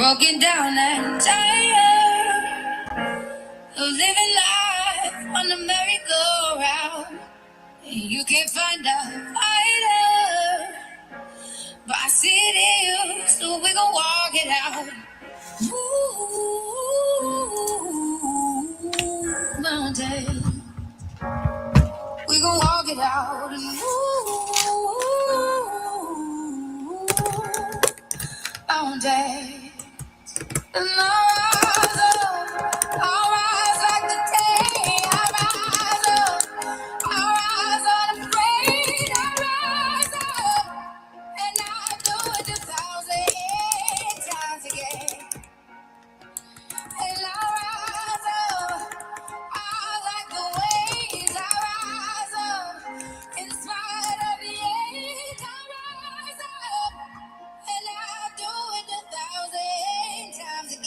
broken down and tired of living life on the merry-go-round. You can't find a fighter, but I see it in you, so we gon' walk it out. Ooh, mountain, we gon' walk it out. And mountain. And I'll rise like the day. I'll rise unafraid. I'll rise up, and I'll do it 1,000 times again. And I'll rise up, I like the waves. I'll rise up, in spite of the age. I'll rise up, and I'll do it 1,000 times again.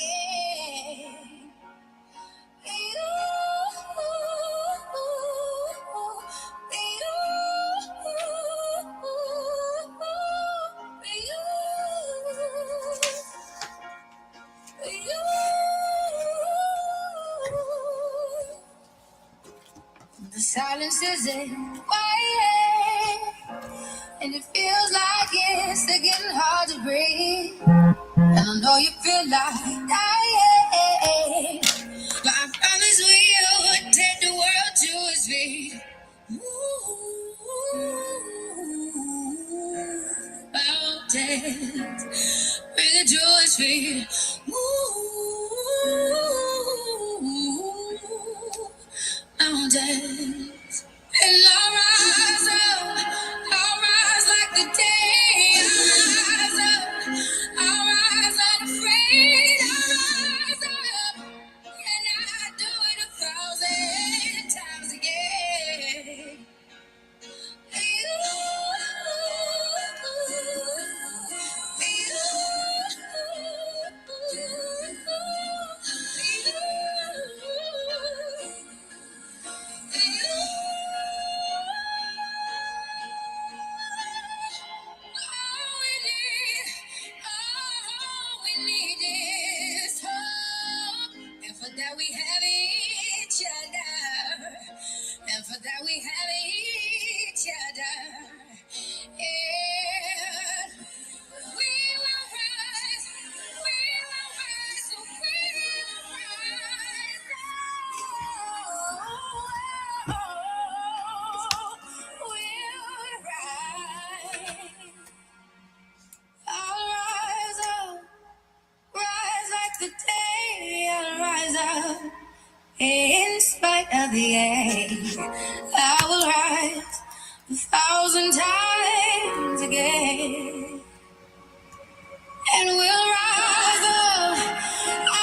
The silence isn't quiet, and it feels like it's getting hard to breathe. And I know you feel like dying, but I promise we'll take the world to its feet. Ooh, mountains, bring it to its feet. Ooh, mountains, and I'll rise up. I'll rise like the day. I'll rise up. I'll rise unafraid. I'll rise up, and I'll do it 1,000 times again. That we have each other, and for that we have each other. And we will rise, so we will rise. We'll rise. I'll rise up, rise like the day. I'll rise up. In spite of the age, I will rise 1,000 times again. And we'll rise up, I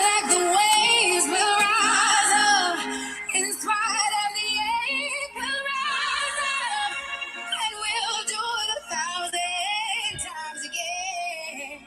like the waves. We'll rise up, in spite of the age. We'll rise up, and we'll do it 1,000 times again.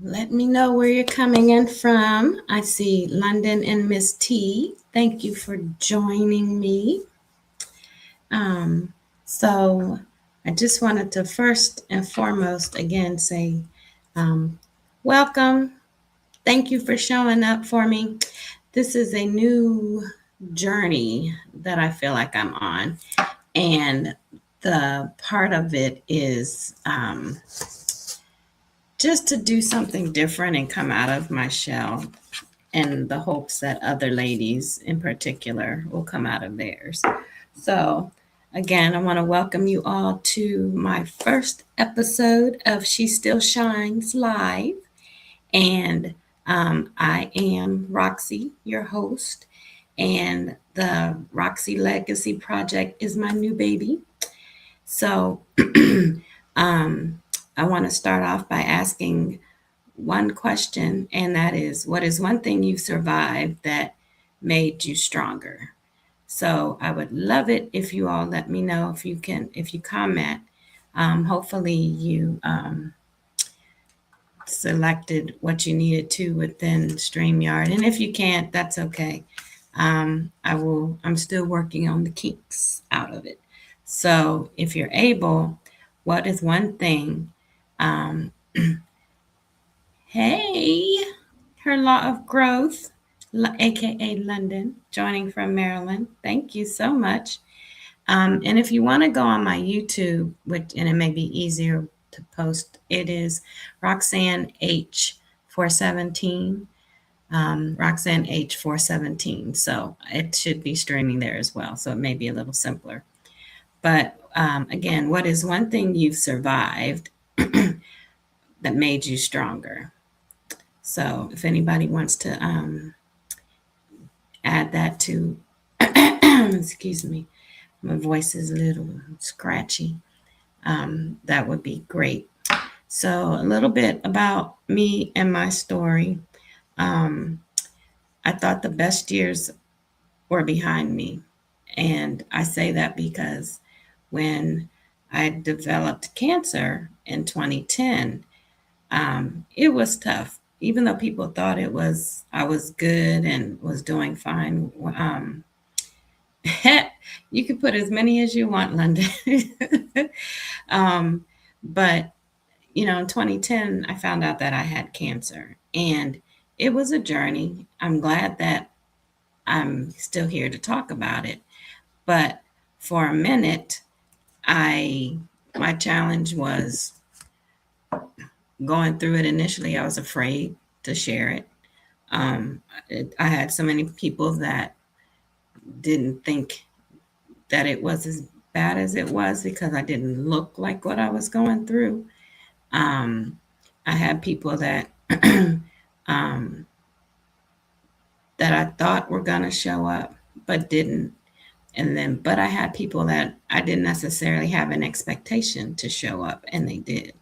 Let me know where you're coming in from. I see London and Miss T. Thank you for joining me. So I just wanted to first and foremost again say welcome. Thank you for showing up for me. This is a new journey that I feel like I'm on. And the part of it is just to do something different and come out of my shell. in the hopes that other ladies in particular will come out of theirs. So, again, I want to welcome you all to my first episode of She Still Shines Live. And I am Roxy, your host. And the Roxy Legacy Project is my new baby. So, um, I want to start off by asking one question, and that is, what is one thing you've survived that made you stronger? So I would love it if you all let me know, if you comment. Hopefully you selected what you needed to within StreamYard. And if you can't, that's okay. I'm still working on the kinks out of it. So if you're able, what is one thing? Um, hey, her law of growth, aka London, joining from Maryland. Thank you so much. And if you want to go on my YouTube, and it may be easier to post, it is Roxanne H 417. Roxanne H 417. So it should be streaming there as well. So it may be a little simpler. But again, what is one thing you've survived that made you stronger? So if anybody wants to add that to, excuse me, my voice is a little scratchy. That would be great. So, a little bit about me and my story. Um, I thought the best years were behind me. And I say that because when I developed cancer in 2010, it was tough. Even though people thought I was good and was doing fine. You can put as many as you want, London. um, but in 2010, I found out that I had cancer, and it was a journey. I'm glad that I'm still here to talk about it. But for a minute, I my challenge was going through it. Initially, I was afraid to share it. Um, I had so many people that didn't think that it was as bad as it was because I didn't look like what I was going through. Um, I had people that um, that I thought were gonna show up but didn't. But I had people that I didn't necessarily have an expectation to show up and they did.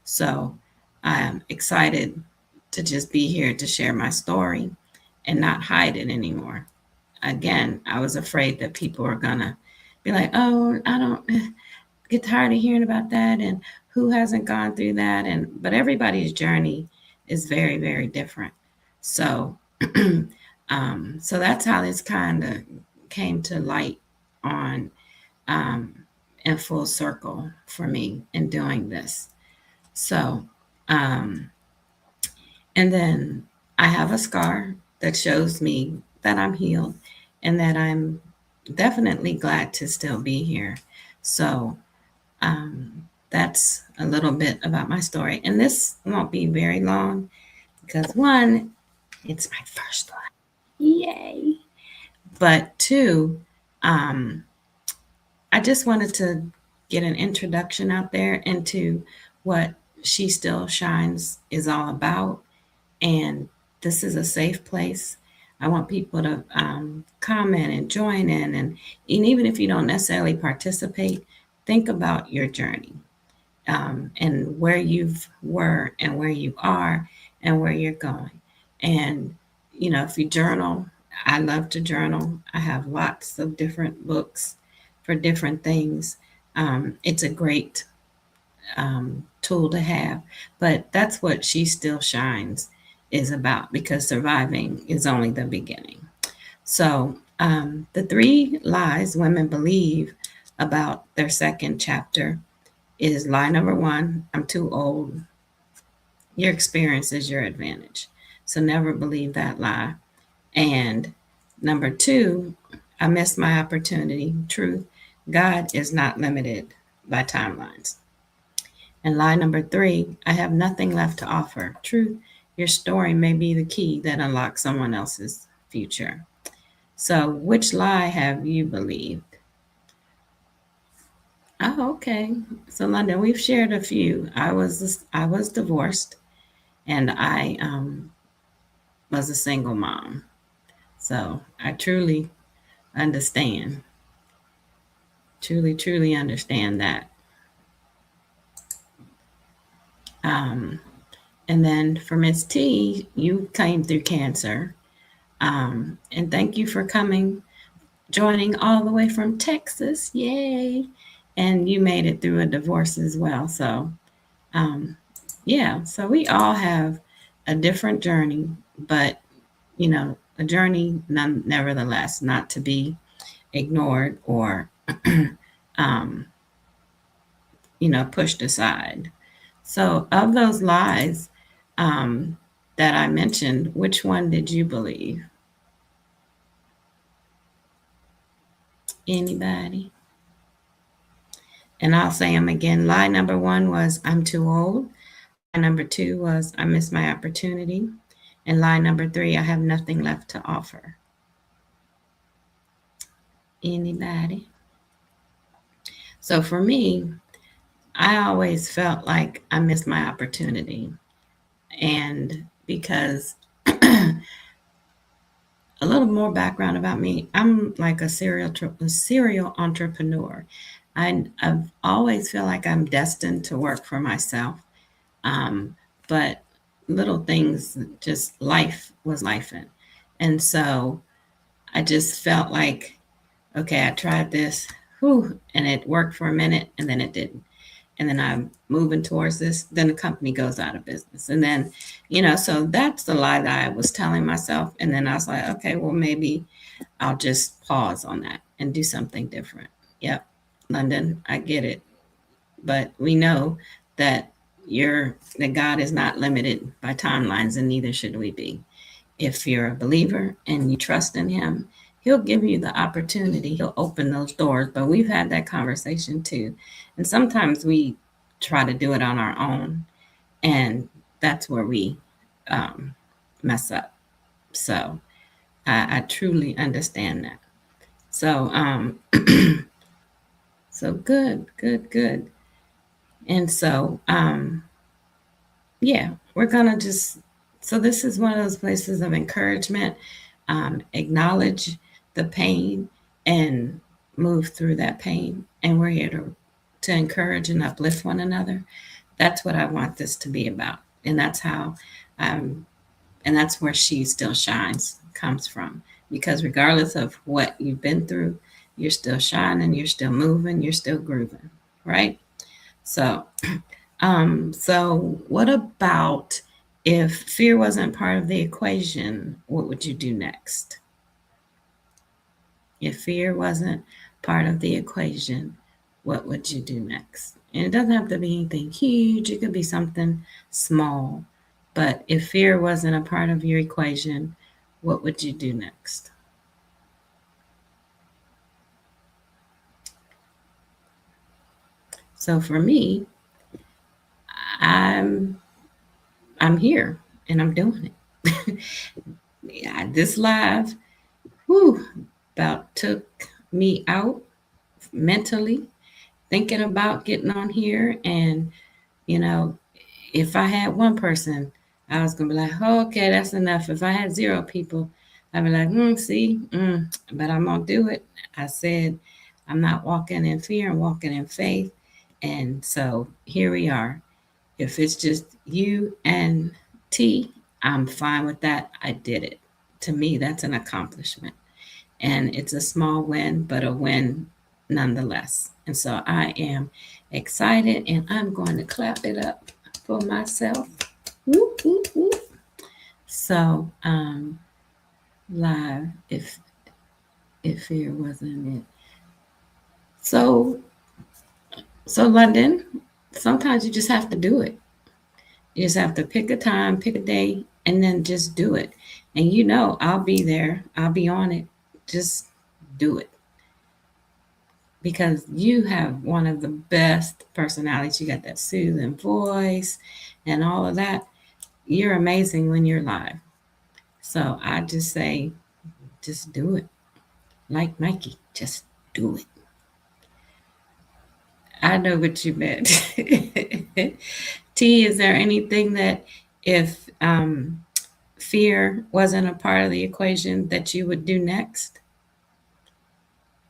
So I'm excited to just be here to share my story and not hide it anymore. Again, I was afraid that people were gonna be like, oh, I don't get tired of hearing about that and who hasn't gone through that. But everybody's journey is very, very different. So so that's how this kind of came to light on um, in full circle for me in doing this. So, um, and then I have a scar that shows me that I'm healed and that I'm definitely glad to still be here. So, um, that's a little bit about my story. And this won't be very long because one, it's my first one. Yay. But two, um, I just wanted to get an introduction out there into what She Still Shines is all about. And this is a safe place. I want people to comment and join in. And even if you don't necessarily participate, think about your journey and where you've were and where you are and where you're going. And, if you journal, I love to journal. I have lots of different books for different things. It's a great tool to have, but that's what She Still Shines is about because surviving is only the beginning. So, the three lies women believe about their second chapter is lie number one, I'm too old. Your experience is your advantage. So never believe that lie. And number two, I missed my opportunity. Truth, God is not limited by timelines. And lie number three, I have nothing left to offer. Truth, Your story may be the key that unlocks someone else's future. So, which lie have you believed? Oh, okay. So, London, we've shared a few. I was divorced, and I was a single mom. So, I understand, truly understand that. Um, and then for Miss T, you came through cancer. And thank you for coming, joining all the way from Texas. Yay! And you made it through a divorce as well. So, um, yeah, so we all have a different journey, but a journey nevertheless, not to be ignored or, um, pushed aside. So, of those lies um, that I mentioned, which one did you believe? Anybody? And I'll say them again. Lie number one was I'm too old. Lie number two was I missed my opportunity. And lie number three, I have nothing left to offer. Anybody? So for me, I always felt like I missed my opportunity. And because a little more background about me, I'm like a serial entrepreneur. I've always feel like I'm destined to work for myself. Um, but little things, just life was life. And so I just felt like, okay, I tried this, whew, and it worked for a minute and then it didn't. And then I'm moving towards this, then the company goes out of business. And then, so that's the lie that I was telling myself. And then I was like, okay, well, maybe I'll just pause on that and do something different. Yep, London, I get it. But we know that that God is not limited by timelines, and neither should we be. If you're a believer and you trust in Him, He'll give you the opportunity. He'll open those doors. But we've had that conversation too, and sometimes we try to do it on our own, and that's where we um, mess up. So I truly understand that. So so good. And so yeah, we're gonna just, so this is one of those places of encouragement. Acknowledge the pain and move through that pain. And we're here to encourage and uplift one another. That's what I want this to be about. And that's how, um, and that's where She Still Shines comes from. Because regardless of what you've been through, you're still shining, you're still moving, you're still grooving, right? So so what about if fear wasn't part of the equation, what would you do next? If fear wasn't part of the equation, what would you do next? And it doesn't have to be anything huge, it could be something small. But if fear wasn't a part of your equation, what would you do next? So for me, I'm I'm here and I'm doing it. Yeah, this live, whew, about took me out mentally, thinking about getting on here. And, you know, if I had one person, I was going to be like, oh, okay, that's enough. If I had zero people, I'd be like, but I'm going to do it. I said, I'm not walking in fear, I'm walking in faith. And so here we are. If it's just you and T, I'm fine with that. I did it. To me, that's an accomplishment. And it's a small win, but a win nonetheless. And so I am excited, and I'm going to clap it up for myself. Whoop, whoop, whoop. So, live, if fear wasn't it. So, so London, sometimes you just have to do it. You just have to pick a time, pick a day, and then just do it. And I'll be there. I'll be on it. Just do it. Because you have one of the best personalities. You got that soothing voice and all of that. you're amazing when you're live. So I just say, just do it. Like Nike, just do it. I know what you meant. T, is there anything that if fear wasn't a part of the equation that you would do next?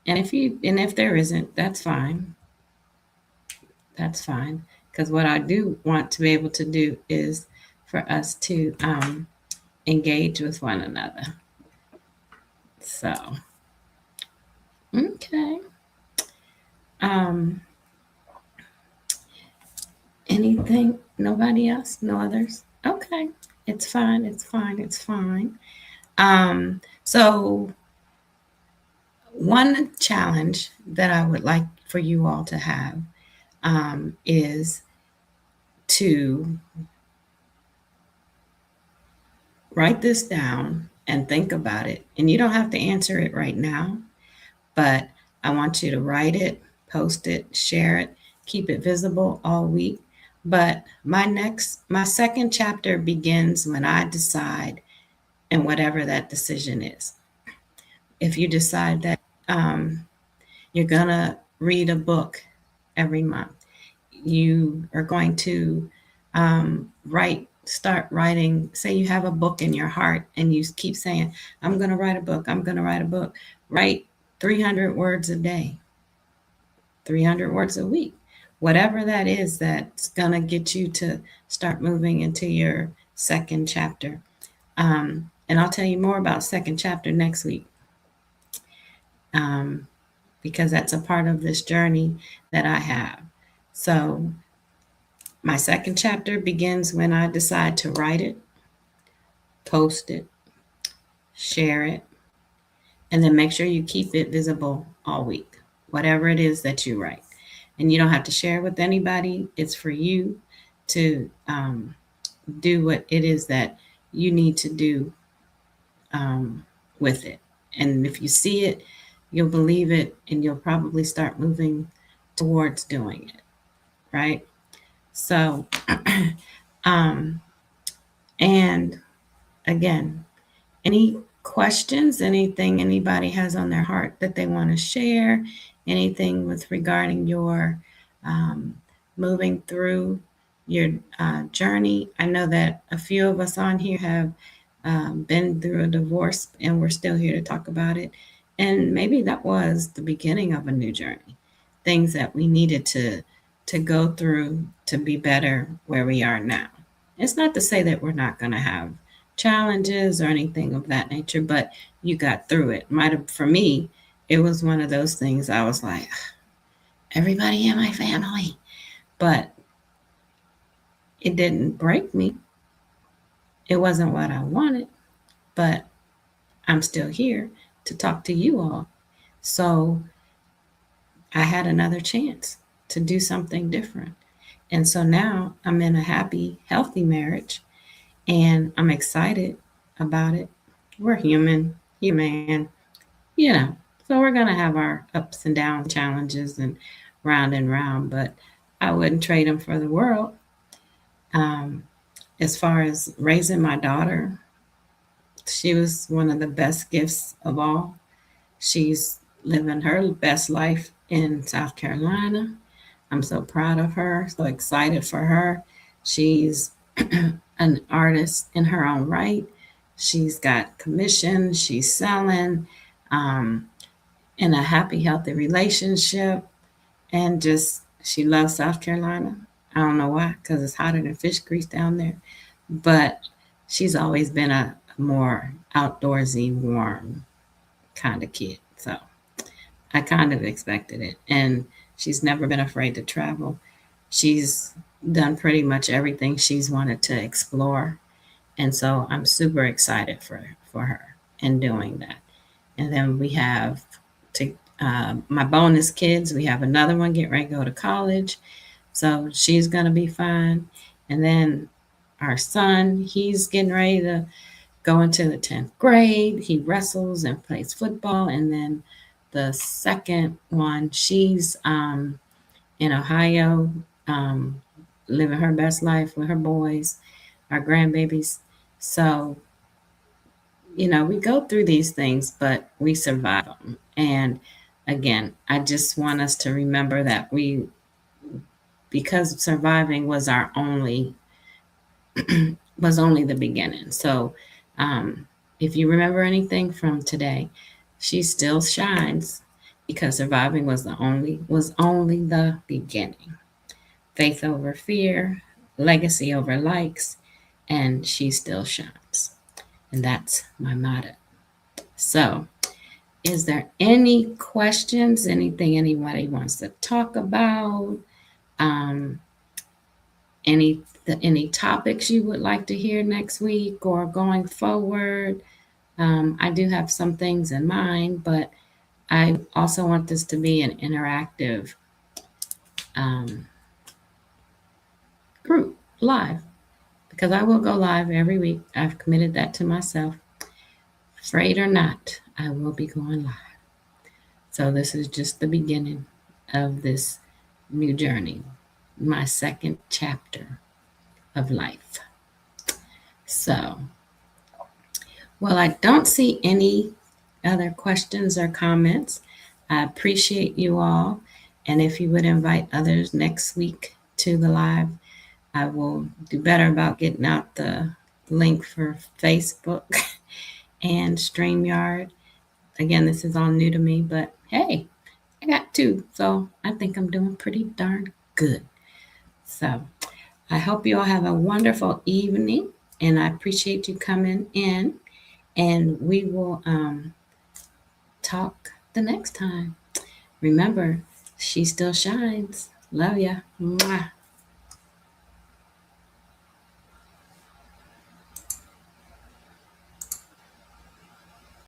And if there isn't, that's fine. That's fine. Because what I do want to be able to do is for us to engage with one another. So, okay. Um, Anything? Nobody else? No others? Okay. It's fine. It's fine. It's fine. So one challenge that I would like for you all to have is to write this down and think about it. And you don't have to answer it right now, but I want you to write it, post it, share it, keep it visible all week. But my second chapter begins when I decide, and whatever that decision is. If you decide that um, you're going to read a book every month, you are going to start writing. Say you have a book in your heart and you keep saying, I'm going to write a book, I'm going to write a book. Write 300 words a day, 300 words a week, whatever that is that's going to get you to start moving into your second chapter. And I'll tell you more about second chapter next week, um, because that's a part of this journey that I have. So my second chapter begins when I decide to write it, post it, share it, and then make sure you keep it visible all week, whatever it is that you write. And you don't have to share it with anybody. It's for you to do what it is that you need to do um, with it. And if you see it, you'll believe it and you'll probably start moving towards doing it, right? So, um, and again, any questions, anything anybody has on their heart that they want to share, anything with regarding your um, moving through your journey? I know that a few of us on here have been through a divorce and we're still here to talk about it. And maybe that was the beginning of a new journey, things that we needed to go through to be better where we are now. It's not to say that we're not going to have challenges or anything of that nature, but you got through it. Might have, for me, it was one of those things I was like, everybody in my family, but it didn't break me. It wasn't what I wanted, but I'm still here to talk to you all. So I had another chance to do something different. And so now I'm in a happy, healthy marriage and I'm excited about it. We're human, human, you know. So we're going to have our ups and downs, challenges, and round, but I wouldn't trade them for the world. Um, as far as raising my daughter, she was one of the best gifts of all. She's living her best life in South Carolina. I'm so proud of her, so excited for her. She's an artist in her own right. She's got commission, she's selling, um, in a happy, healthy relationship, and just she loves South Carolina. I don't know why, because it's hotter than fish grease down there, but she's always been a more outdoorsy, warm kind of kid. So I kind of expected it. And she's never been afraid to travel. She's done pretty much everything she's wanted to explore. And so I'm super excited for her in doing that. And then we have to my bonus kids. We have another one getting ready to go to college. So she's going to be fine. And then our son, he's getting ready to go into the 10th grade. He wrestles and plays football. And then the second one, she's in Ohio, um, living her best life with her boys. our grandbabies. So, we go through these things, but we survive them. And again, I just want us to remember that because surviving was only the beginning. So, um, if you remember anything from today, she still shines because surviving was only the beginning. Faith over fear, legacy over likes, and she still shines. And that's my motto. So, is there any questions? Anything anybody wants to talk about? Um, any topics you would like to hear next week or going forward? I do have some things in mind, but I also want this to be an interactive um, group live because I will go live every week. I've committed that to myself. Afraid or not, I will be going live. So this is just the beginning of this new journey, my second chapter of life. So, well, I don't see any other questions or comments. I appreciate you all. And if you would invite others next week to the live, I will do better about getting out the link for Facebook and StreamYard. Again, this is all new to me, but hey, I got two, so I think I'm doing pretty darn good. So I hope you all have a wonderful evening, and I appreciate you coming in, and we will talk the next time. Remember, she still shines. Love ya. Mwah.